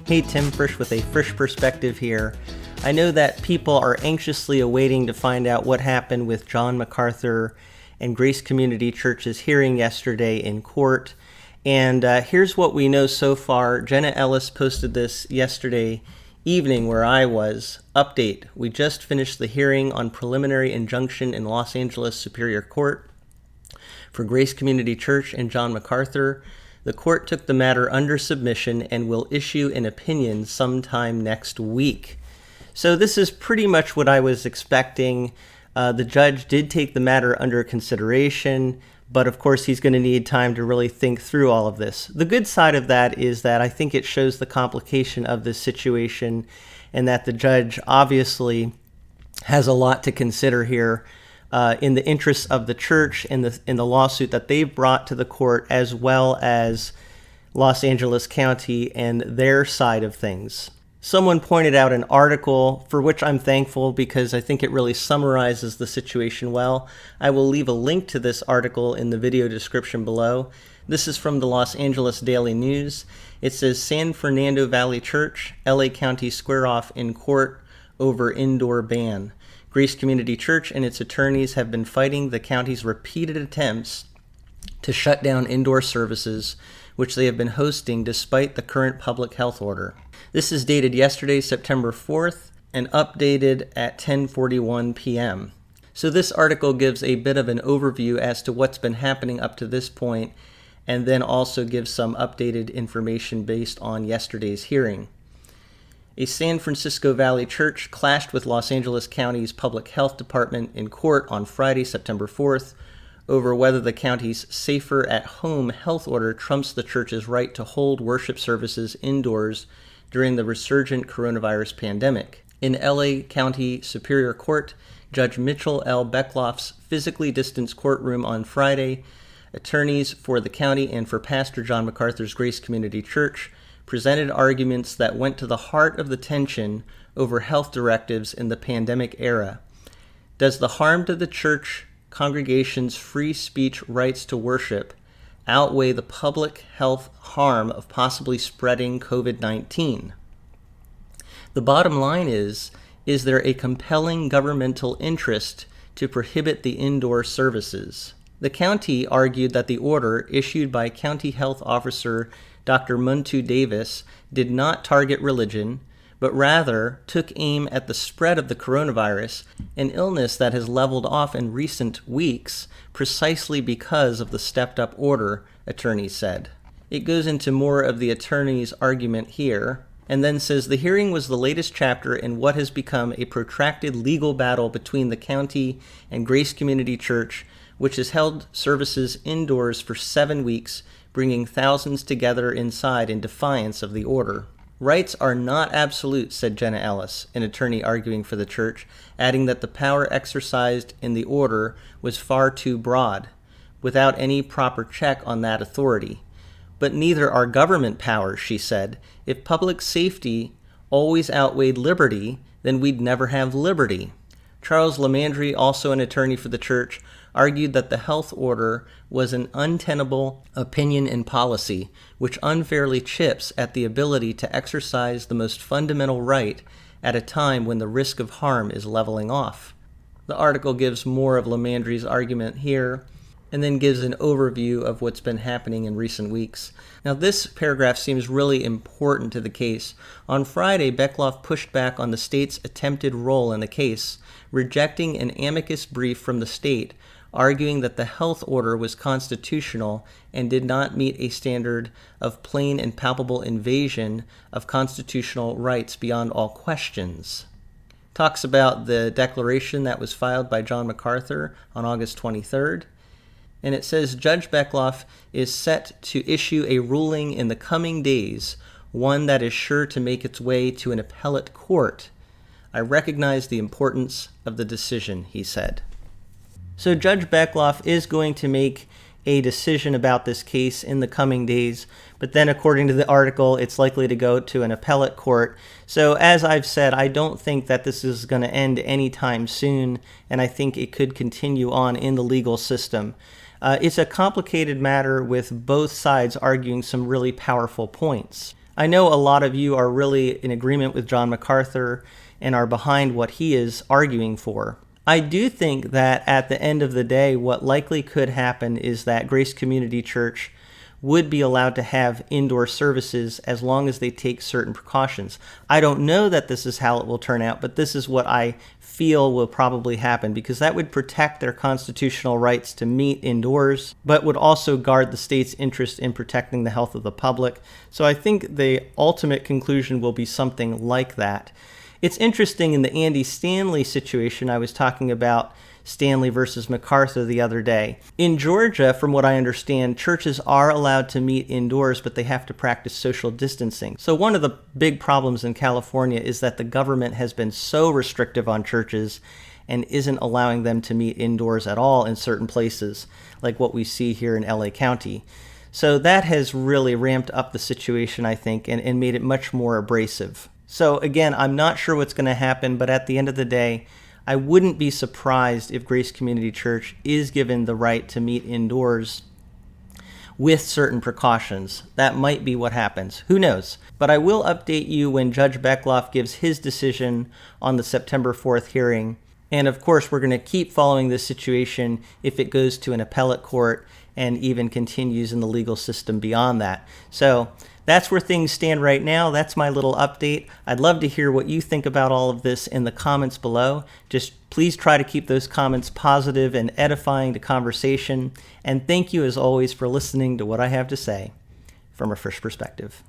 Hey, Tim Frisch with A Frisch Perspective here. I know that people are anxiously awaiting to find out what happened with John MacArthur and Grace Community Church's hearing yesterday in court. And here's what we know so far. Jenna Ellis posted this yesterday evening where I was. Update. We just finished the hearing on preliminary injunction in Los Angeles Superior Court for Grace Community Church and John MacArthur. The court took the matter under submission and will issue an opinion sometime next week. So this is pretty much what I was expecting. The judge did take the matter under consideration, but of course he's going to need time to really think through all of this. The good side of that is that I think it shows the complication of this situation and that the judge obviously has a lot to consider here in the interests of the church in the lawsuit that they've brought to the court, as well as Los Angeles County and their side of things. Someone pointed out an article for which I'm thankful because I think it really summarizes the situation well. I will leave a link to this article in the video description below. This is from the Los Angeles Daily News. It says, San Fernando Valley Church, LA County square off in court over indoor ban. Grace Community Church and its attorneys have been fighting the county's repeated attempts to shut down indoor services, which they have been hosting despite the current public health order. This is dated yesterday, September 4th, and updated at 10:41 p.m. So this article gives a bit of an overview as to what's been happening up to this point, and then also gives some updated information based on yesterday's hearing. A San Francisco Valley church clashed with Los Angeles County's Public Health Department in court on Friday, September 4th, over whether the county's safer at home health order trumps the church's right to hold worship services indoors during the resurgent coronavirus pandemic. In LA County Superior Court, Judge Mitchell L. Beckloff's physically distanced courtroom on Friday, attorneys for the county and for Pastor John MacArthur's Grace Community Church presented arguments that went to the heart of the tension over health directives in the pandemic era. Does the harm to the church congregation's free speech rights to worship outweigh the public health harm of possibly spreading COVID-19? The bottom line is there a compelling governmental interest to prohibit the indoor services? The county argued that the order issued by County Health Officer Dr. Muntu Davis did not target religion, but rather took aim at the spread of the coronavirus, an illness that has leveled off in recent weeks precisely because of the stepped-up order, attorneys said. It goes into more of the attorney's argument here, and then says the hearing was the latest chapter in what has become a protracted legal battle between the county and Grace Community Church, which has held services indoors for 7 weeks, bringing thousands together inside in defiance of the order. Rights are not absolute, said Jenna Ellis, an attorney arguing for the church, adding that the power exercised in the order was far too broad, without any proper check on that authority. But neither are government powers, she said. If public safety always outweighed liberty, then we'd never have liberty. Charles Lamandry, also an attorney for the church, argued that the health order was an untenable opinion and policy, which unfairly chips at the ability to exercise the most fundamental right at a time when the risk of harm is leveling off. The article gives more of Lamandry's argument here, and then gives an overview of what's been happening in recent weeks. Now, this paragraph seems really important to the case. On Friday, Beckloff pushed back on the state's attempted role in the case, rejecting an amicus brief from the state, arguing that the health order was constitutional and did not meet a standard of plain and palpable invasion of constitutional rights beyond all questions. Talks about the declaration that was filed by John MacArthur on August 23rd. And it says Judge Beckloff is set to issue a ruling in the coming days, one that is sure to make its way to an appellate court. I recognize the importance of the decision, he said. So Judge Beckloff is going to make a decision about this case in the coming days, but then according to the article, it's likely to go to an appellate court. So as I've said, I don't think that this is going to end anytime soon, and I think it could continue on in the legal system. It's a complicated matter with both sides arguing some really powerful points. I know a lot of you are really in agreement with John MacArthur and are behind what he is arguing for. I do think that at the end of the day, what likely could happen is that Grace Community Church would be allowed to have indoor services as long as they take certain precautions. I don't know that this is how it will turn out, but this is what I feel will probably happen, because that would protect their constitutional rights to meet indoors, but would also guard the state's interest in protecting the health of the public. So I think the ultimate conclusion will be something like that. It's interesting, in the Andy Stanley situation, I was talking about Stanley versus MacArthur the other day. In Georgia, from what I understand, churches are allowed to meet indoors, but they have to practice social distancing. So one of the big problems in California is that the government has been so restrictive on churches and isn't allowing them to meet indoors at all in certain places, like what we see here in LA County. So that has really ramped up the situation, I think, and made it much more abrasive. So again, I'm not sure what's going to happen, but at the end of the day, I wouldn't be surprised if Grace Community Church is given the right to meet indoors with certain precautions. That might be what happens. Who knows? But I will update you when Judge Beckloff gives his decision on the September 4th hearing. And of course, we're going to keep following this situation if it goes to an appellate court and even continues in the legal system beyond that. So that's where things stand right now. That's my little update. I'd love to hear what you think about all of this in the comments below. Just please try to keep those comments positive and edifying to conversation. And thank you, as always, for listening to what I have to say from A Frisch Perspective.